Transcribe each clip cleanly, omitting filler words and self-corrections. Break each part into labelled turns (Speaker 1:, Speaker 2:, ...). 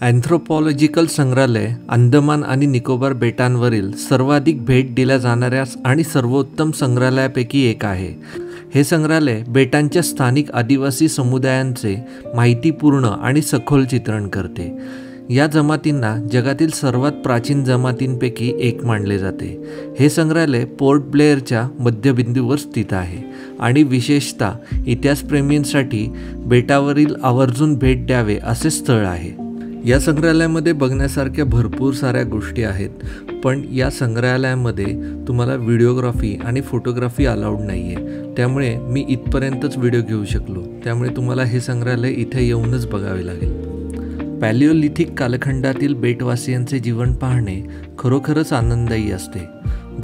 Speaker 1: अँथ्रोपॉलॉजिकल संग्रहालय अंदमान आणि निकोबार बेटांवरील सर्वाधिक भेट दिल्या जाणाऱ्या आणि सर्वोत्तम संग्रहालयापैकी एक आहे। हे संग्रहालय बेटांच्या स्थानिक आदिवासी समुदायांचे माहितीपूर्ण आणि सखोल चित्रण करते। या जमातींना जगातील सर्वात प्राचीन जमातींपैकी एक मानले जाते। हे संग्रहालय पोर्ट ब्लेअरच्या मध्यबिंदूवर स्थित आहे आणि विशेषतः इतिहासप्रेमींसाठी बेटावरील आवर्जून भेट द्यावे असे स्थळ आहे। या संग्रहालयामध्ये बघण्यासारख्या भरपूर साऱ्या गोष्टी आहेत, पण या संग्रहालयामध्ये तुम्हाला व्हिडिओग्राफी आणि फोटोग्राफी अलाउड नाही आहे। त्यामुळे मी इथपर्यंतच व्हिडिओ घेऊ शकलो। त्यामुळे तुम्हाला हे संग्रहालय इथे येऊनच बघावे लागेल। पॅलिओलिथिक कालखंडातील बेटवासियांचे जीवन पाहणे खरोखरच आनंददायी असते।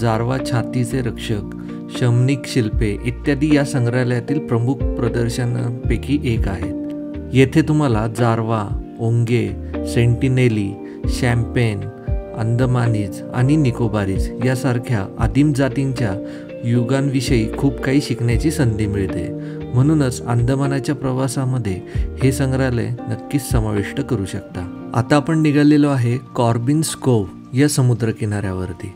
Speaker 1: जारवा छातीचे रक्षक, शमनिक शिल्पे इत्यादी या संग्रहालयातील प्रमुख प्रदर्शनांपैकी एक आहेत। येथे तुम्हाला जारवा, ओंगे, सेंटिनेली, शॅम्पेन, अंदमानीज आणि निकोबारीज यासारख्या आदिम जातींच्या युगांविषयी खूप काही शिकण्याची संधी मिळते। म्हणूनच अंदमानाच्या प्रवासामध्ये हे संग्रहालय नक्कीच समाविष्ट करू शकता। आता आपण निघालेलो आहे कॉर्बिन्स कोव्ह या समुद्रकिनाऱ्यावरती।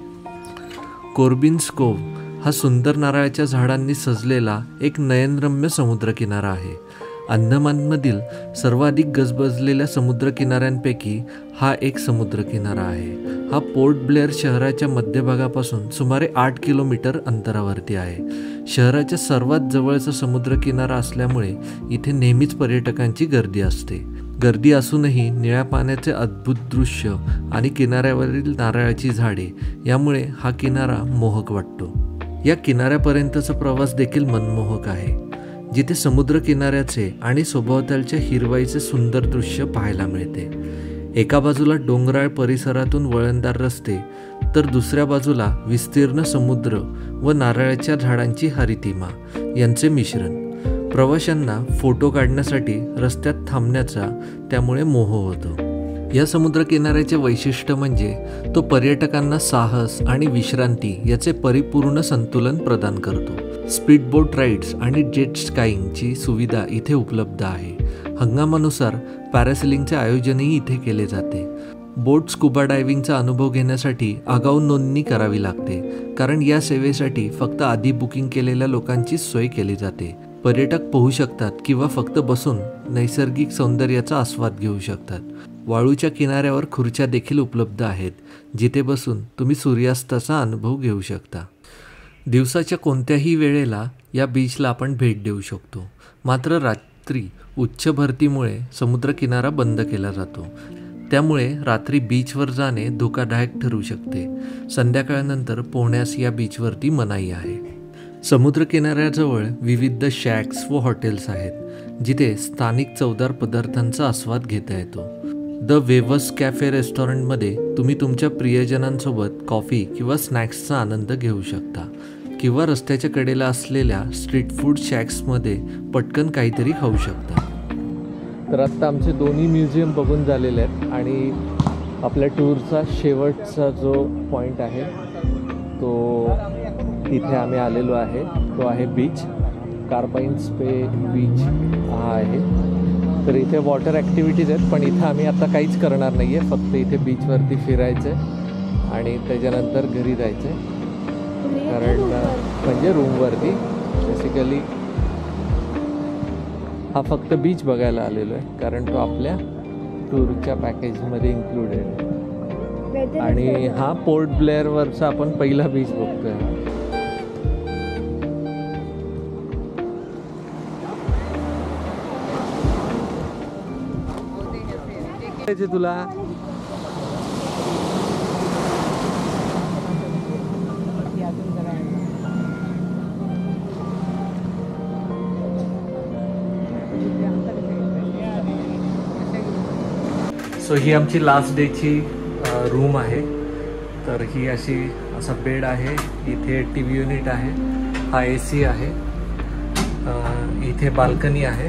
Speaker 1: कॉर्बिन्स कोव्ह हा सुंदर नारळाच्या झाडांनी सजलेला एक नयनरम्य समुद्रकिनारा आहे। अंदमानमधील सर्वाधिक गजबजलेल्या समुद्रकिनाऱ्यांपैकी हा एक समुद्रकिनारा आहे। हा पोर्ट ब्लेअर शहराच्या मध्यभागापासून सुमारे 8 किलोमीटर अंतरावरती आहे। शहराच्या सर्वात जवळचा समुद्रकिनारा असल्यामुळे इथे नेहमीच पर्यटकांची गर्दी असते। गर्दी असूनही निळ्या पाण्याचे अद्भुत दृश्य आणि किनाऱ्यावरील नारळाची झाडे यामुळे हा किनारा मोहक वाटतो। या किनाऱ्यापर्यंतचा प्रवास देखील मनमोहक आहे, जिथे समुद्र किनाऱ्याचे आणि सभोवतालच्या हिरवाईचे सुंदर दृश्य पाहायला मिळते। एका बाजूला डोंगराळ परिसरातून वळणदार रस्ते, तर दुसऱ्या बाजूला विस्तीर्ण समुद्र व नारळाच्या झाडांची हरितिमा यांचे मिश्रण। प्रवाशांना फोटो काढण्यासाठी रस्त्यात थांबण्याचा त्यामुळे मोह होतो। या समुद्रकिनाऱ्याचे वैशिष्ट्य म्हणजे तो पर्यटकांना साहस आणि विश्रांती याचे परिपूर्ण संतुलन प्रदान करतो। स्पीडबोट राईड्स आणि जेट स्काईंगची सुविधा इथे उपलब्ध आहे। हंगामानुसार पॅरासेलिंगचे आयोजनही इथे केले जाते। बोट स्कुबा डायव्हिंगचा अनुभव घेण्यासाठी आगाऊ नोंदणी करावी लागते, कारण या सेवेसाठी फक्त आधी बुकिंग केलेल्या लोकांची सोय केली जाते। पर्यटक पोहू शकतात किंवा फक्त बसून नैसर्गिक सौंदर्याचा आस्वाद घेऊ शकतात। वाळूच्या किनाऱ्यावर खुर्च्या देखील उपलब्ध आहेत, जिथे बसून तुम्ही सूर्यास्ताचा अनुभव घेऊ शकता। दिवसाच्या कोणत्याही वेळेला या बीचला आपण भेट देऊ शकतो, मात्र रात्री उच्च भरतीमुळे समुद्रकिनारा बंद केला जातो। त्यामुळे रात्री बीचवर जाणे धोकादायक ठरू शकते। संध्याकाळनंतर पोहण्यास या बीचवरती मनाई आहे। समुद्रकिनाऱ्याजवळ विविध शॅक्स व हॉटेल्स आहेत, जिथे स्थानिक चवदार पदार्थांचा आस्वाद घेता येतो। द वेव्हस कॅफे रेस्टॉरंटमध्ये तुम्ही तुमच्या प्रियजनांसोबत कॉफी किंवा स्नॅक्सचा आनंद घेऊ शकता, किंवा रस्त्याच्या कडेला असलेल्या स्ट्रीट फूड शॅक्समध्ये पटकन काहीतरी खाऊ शकता। तर आत्ता आमचे दोन्ही म्युझियम बघून झालेले आहेत आणि आपल्या टूरचा शेवटचा जो पॉईंट आहे तो तिथे आम्ही आलेलो आहे। तो आहे बीच, कार्बाइन्स पे बीच हा आहे। तर इथे वॉटर ॲक्टिव्हिटीज आहेत, पण इथं आम्ही आता काहीच करणार नाही आहे। फक्त इथे बीचवरती फिरायचं आहे आणि त्याच्यानंतर घरी जायचं आहे, कारण म्हणजे रूमवरती बेसिकली हा फक्त बीच बघायला आलेलो आहे, कारण तो आपल्या टूरच्या पॅकेजमध्ये इन्क्लुडेड आहे। आणि हा पोर्ट ब्लेअरवरचा आपण पहिला बीच बघतोय। तुला सो ही आमची लास्ट डेची रूम आहे। तर ही असा बेड आहे, इथे टीव्ही युनिट आहे, हा AC आहे, इथे बाल्कनी आहे,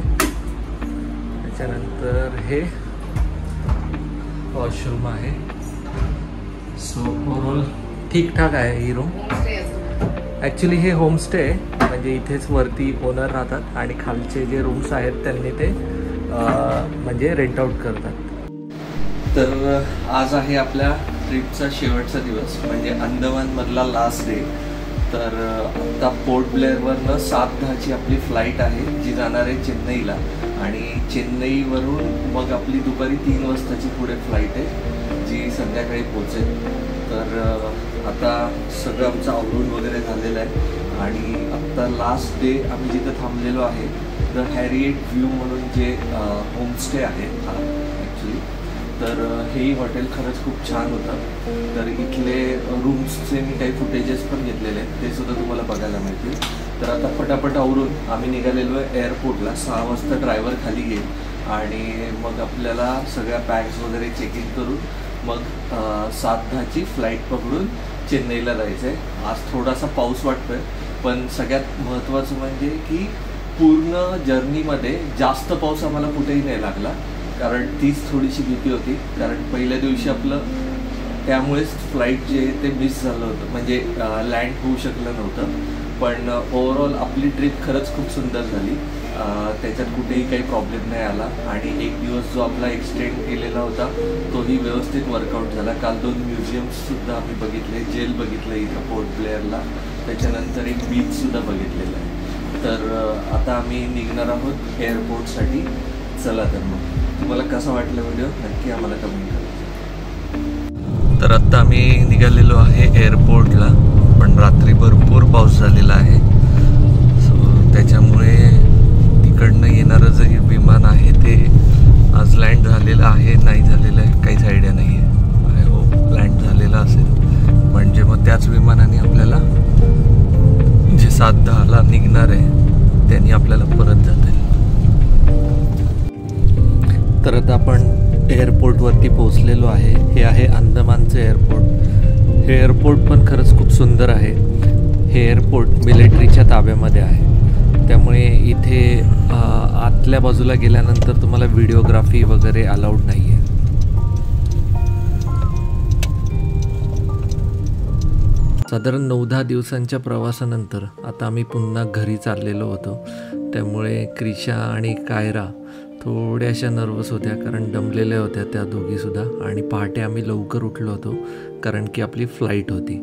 Speaker 1: त्याच्यानंतर हे वॉशरूम आहे। सो ओव्हरऑल ठीकठाक आहे ही रूम। ॲक्च्युली हे होमस्टे आहे, म्हणजे इथेच वरती ओनर राहतात आणि खालचे जे रूम्स आहेत त्यांनी ते म्हणजे रेंट आउट करतात। तर आज आहे आपल्या ट्रिपचा शेवटचा दिवस, म्हणजे अंदमानमधला लास्ट डे. तर आत्ता पोर्ट ब्लेअरवरनं 7:10ची आपली फ्लाईट आहे जी जाणार आहे चेन्नईला, आणि चेन्नईवरून मग आपली दुपारी 3 वाजताची पुढे फ्लाईट आहे जी संध्याकाळी पोचेल. तर आता सगळं आमचं आवरून वगैरे झालेलं आहे, आणि आत्ता लास्ट डे आम्ही जिथं थांबलेलो आहे द हॅरिएट व्ह्यू म्हणून जे होमस्टे आहे हा ॲक्च्युली. तर हेही हॉटेल खरंच खूप छान होतं. तर इथले रूम्सचे मी काही फुटेजेस पण घेतलेले आहेत, ते सुद्धा तुम्हाला बघायला मिळतील. तर आता पटापट आवरून आम्ही निघालेलो आहे एअरपोर्टला. 6 वाजता ड्रायव्हर खाली येईल आणि मग आपल्याला सगळ्या बॅग्स वगैरे चेक इन करून मग 7:10ची फ्लाईट पकडून चेन्नईला जायचं आहे. आज थोडासा पाऊस वाटतो आहे, पण सगळ्यात महत्त्वाचं म्हणजे की पूर्ण जर्नीमध्ये जास्त पाऊस आम्हाला कुठेही नाही लागला, कारण तीच थोडीशी भीती होती. कारण पहिल्या दिवशी आपलं त्यामुळेच फ्लाईट जे ते मिस झालं होतं, म्हणजे लँड होऊ शकलं नव्हतं. पण ओव्हरऑल आपली ट्रिप खरंच खूप सुंदर झाली. त्याच्यात कुठेही काही प्रॉब्लेम नाही आला, आणि एक दिवस जो आपला एक्सटेंड केलेला होता तोही व्यवस्थित वर्कआउट झाला. काल 2 म्युझियम्ससुद्धा आम्ही बघितले. जेल बघितलं इथं पोर्ट ब्लेअरला, त्याच्यानंतर एक बीचसुद्धा बघितलेलं आहे. तर आता आम्ही निघणार आहोत एअरपोर्टसाठी. चला तर मग तुम्हाला कसा वाटला व्हिडिओ नक्की आम्हाला कमेंट करा. तर आत्ता आम्ही निघालेलो आहे एअरपोर्टला, पण रात्री भरपूर पाऊस झालेला आहे. सो त्याच्यामुळे तिकडनं येणारं जे विमान आहे ते आज लँड झालेलं आहे नाही झालेलं आहे काहीच आयडिया नाही आहे. आय होप लँड झालेलं असेल, म्हणजे मग त्याच विमानाने आपल्याला जे 7:10ला निघणार आहे त्यांनी आपल्याला परत जाता येईल. तर आता आपण एअरपोर्टवरती पोहोचलेलो आहे. हे आहे अंदमानचं एअरपोर्ट. हे एअरपोर्ट पण खरंच खूप सुंदर आहे. हे एअरपोर्ट मिलिटरीच्या ताब्यामध्ये आहे, त्यामुळे इथे आतल्या बाजूला गेल्यानंतर तुम्हाला व्हिडिओग्राफी वगैरे अलाउड नाही आहे. साधारण 9-10 दिवसांच्या प्रवासानंतर आता आम्ही पुन्हा घरी चाललेलो होतो. त्यामुळे क्रिशा आणि कायरा थोड्याशा नर्वस होत्या, कारण दमलेल्या होत्या त्या दोघीसुद्धा. आणि पहाटे आम्ही लवकर उठलो होतो कारण की आपली फ्लाईट होती.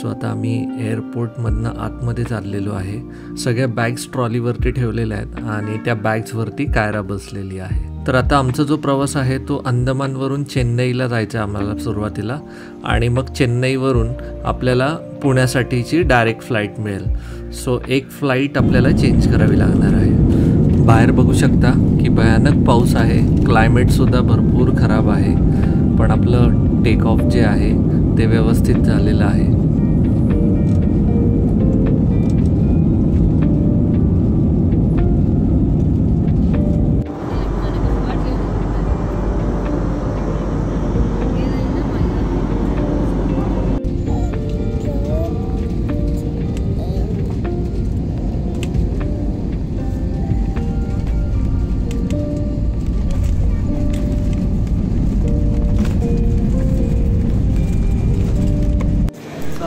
Speaker 1: सो आता आम्ही एअरपोर्टमधनं आतमध्ये चाललेलो आहे. सगळ्या बॅग्स ट्रॉलीवरती ठेवलेल्या आहेत आणि त्या बॅग्सवरती कायरा बसलेली आहे. तर आता आमचा जो प्रवास आहे तो अंदमानवरून चेन्नईला जायचा आहे आम्हाला सुरुवातीला, आणि मग चेन्नईवरून आपल्याला पुण्यासाठीची डायरेक्ट फ्लाईट मिळेल. सो एक फ्लाईट आपल्याला चेंज करावी लागणार आहे. बाहेर बघू शकता की भयानक पाऊस आहे. क्लायमेटसुद्धा भरपूर खराब आहे, पण आपलं टेक ऑफ जे आहे ते व्यवस्थित झालेलं आहे.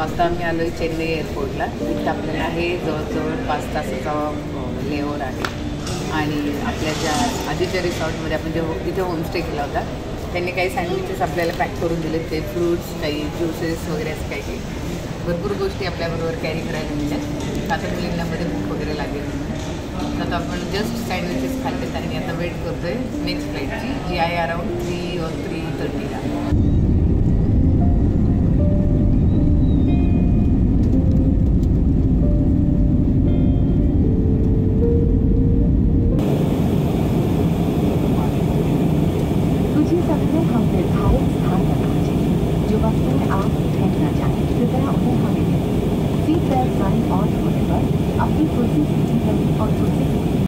Speaker 2: आता आम्ही आलो आहे चेन्नई एअरपोर्टला. इथं आपल्याला आहे जवळजवळ 5 तासाचा लेओव्हर आहे. आणि आपल्या ज्या आधीच्या रिसॉर्टमध्ये आपण इथे होमस्टे केला होता, त्यांनी काही सँडविचेस आपल्याला पॅक करून दिले. ते फ्रूट्स, काही ज्युसेस वगैरे असं काही काही भरपूर गोष्टी आपल्याबरोबर कॅरी करायला मिळतात. आता मुलींनामध्ये भूक वगैरे लागेल. आता आपण जस्ट सँडविचेस खाल्लेत आणि आता वेट करतो आहे नेक्स्ट फ्लाईटची, जी आहे अराउंड 3 or 3:30ला.
Speaker 3: सीट बेल्ट साइन ऑन होने पर अपनी कुर्सी सीधी करें और कुर्सी